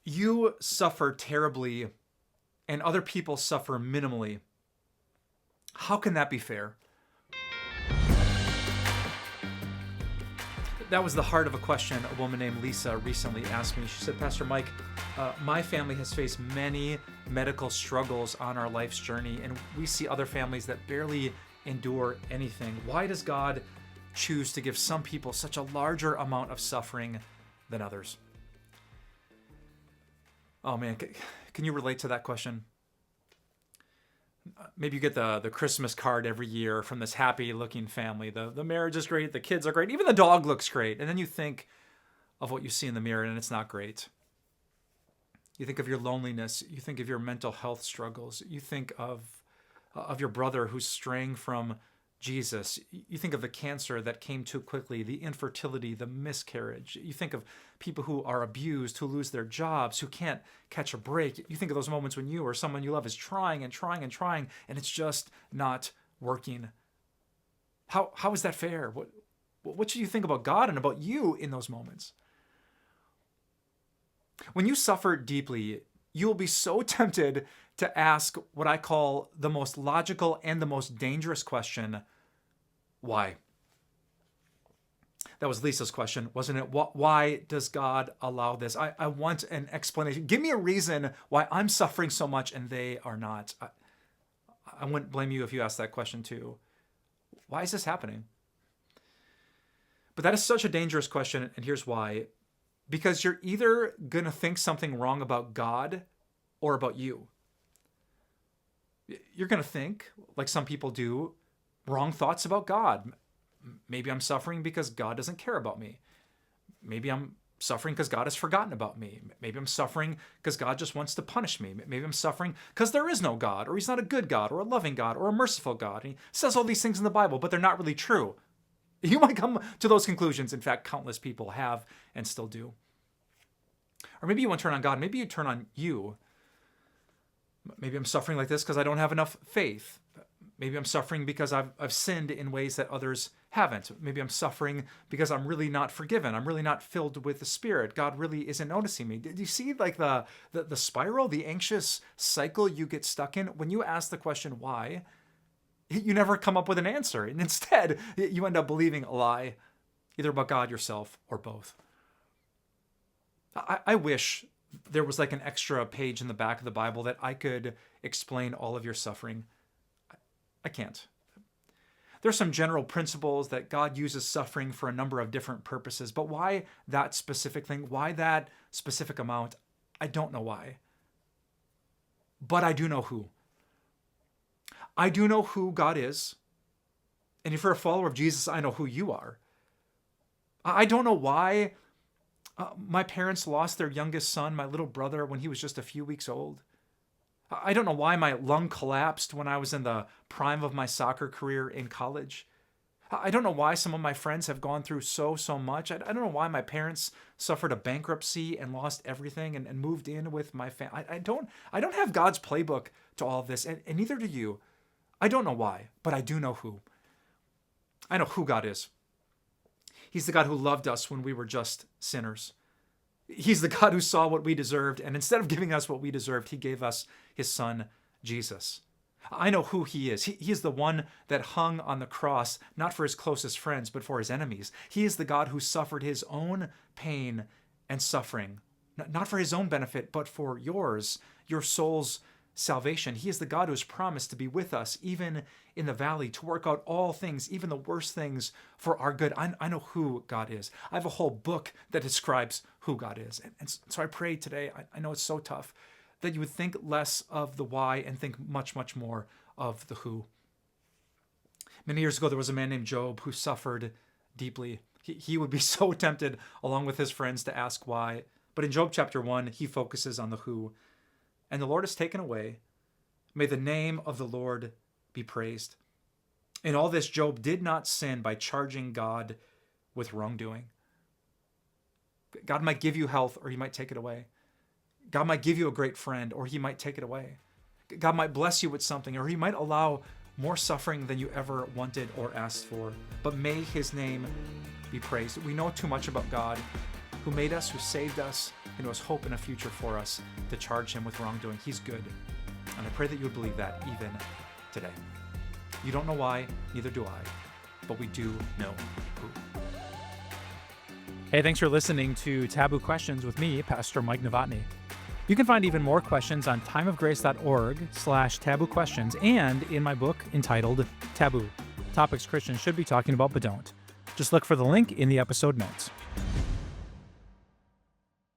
you suffer terribly and other people suffer minimally. How can that be fair? That was the heart of a question a woman named Lisa recently asked me. She said, Pastor Mike, my family has faced many medical struggles on our life's journey, and we see other families that barely endure anything. Why does God choose to give some people such a larger amount of suffering than others? Oh man, can you relate to that question? Maybe you get the Christmas card every year from this happy looking family. The marriage is great, the kids are great, even the dog looks great. And then you think of what you see in the mirror and it's not great. You think of your loneliness, you think of your mental health struggles, you think of your brother who's straying from Jesus. You think of the cancer that came too quickly, the infertility, the miscarriage. You think of people who are abused, who lose their jobs, who can't catch a break. You think of those moments when you or someone you love is trying and trying and trying, and it's just not working. How is that fair? What should you think about God and about you in those moments? When you suffer deeply, you will be so tempted to ask what I call the most logical and the most dangerous question: why? That was Lisa's question, wasn't it? Why does God allow this? I want an explanation. Give me a reason why I'm suffering so much and they are not. I wouldn't blame you if you asked that question too. Why is this happening? But that is such a dangerous question, and here's why. Because you're either going to think something wrong about God or about you. You're going to think, like some people do, wrong thoughts about God. Maybe I'm suffering because God doesn't care about me. Maybe I'm suffering because God has forgotten about me. Maybe I'm suffering because God just wants to punish me. Maybe I'm suffering because there is no God, or he's not a good God, or a loving God, or a merciful God. And he says all these things in the Bible, but they're not really true. You might come to those conclusions. In fact, countless people have and still do. Or maybe you won't turn on God. Maybe you turn on you. Maybe I'm suffering like this because I don't have enough faith. Maybe I'm suffering because I've sinned in ways that others haven't. Maybe I'm suffering because I'm really not forgiven. I'm really not filled with the Spirit. God really isn't noticing me. Did you see like the spiral, the anxious cycle you get stuck in? When you ask the question why, you never come up with an answer. And instead, you end up believing a lie, either about God, yourself, or both. I wish there was like an extra page in the back of the Bible that I could explain all of your suffering. I can't. There's some general principles that God uses suffering for a number of different purposes, but why that specific thing? Why that specific amount? I don't know why. But I do know who. I do know who God is. And if you're a follower of Jesus, I know who you are. I don't know why my parents lost their youngest son, my little brother, when he was just a few weeks old. I don't know why my lung collapsed when I was in the prime of my soccer career in college. I don't know why some of my friends have gone through so much. I don't know why my parents suffered a bankruptcy and lost everything and moved in with my family. I don't have God's playbook to all of this, and neither do you. I don't know why, but I do know who. I know who God is. He's the God who loved us when we were just sinners. He's the God who saw what we deserved, and instead of giving us what we deserved, he gave us his son, Jesus. I know who he is. He is the one that hung on the cross, not for his closest friends, but for his enemies. He is the God who suffered his own pain and suffering, not for his own benefit, but for yours, your soul's salvation. He is the God who has promised to be with us, even in the valley, to work out all things, even the worst things, for our good. I know who God is. I have a whole book that describes who God is. And so I pray today, I know it's so tough, that you would think less of the why and think much more of the who. Many years ago, there was a man named Job who suffered deeply. He would be so tempted, along with his friends, to ask why. But in Job chapter 1, he focuses on the who. And the Lord is taken away. May the name of the Lord be praised. In all this, Job did not sin by charging God with wrongdoing. God might give you health, or he might take it away. God might give you a great friend, or he might take it away. God might bless you with something, or he might allow more suffering than you ever wanted or asked for. But may his name be praised. We know too much about God, who made us, who saved us, and who has hope and a future for us, to charge him with wrongdoing. He's good. And I pray that you would believe that even today. You don't know why, neither do I, but we do know who. Hey, thanks for listening to Taboo Questions with me, Pastor Mike Novotny. You can find even more questions on timeofgrace.org/taboo questions and in my book entitled Taboo, Topics Christians Should Be Talking About But Don't. Just look for the link in the episode notes.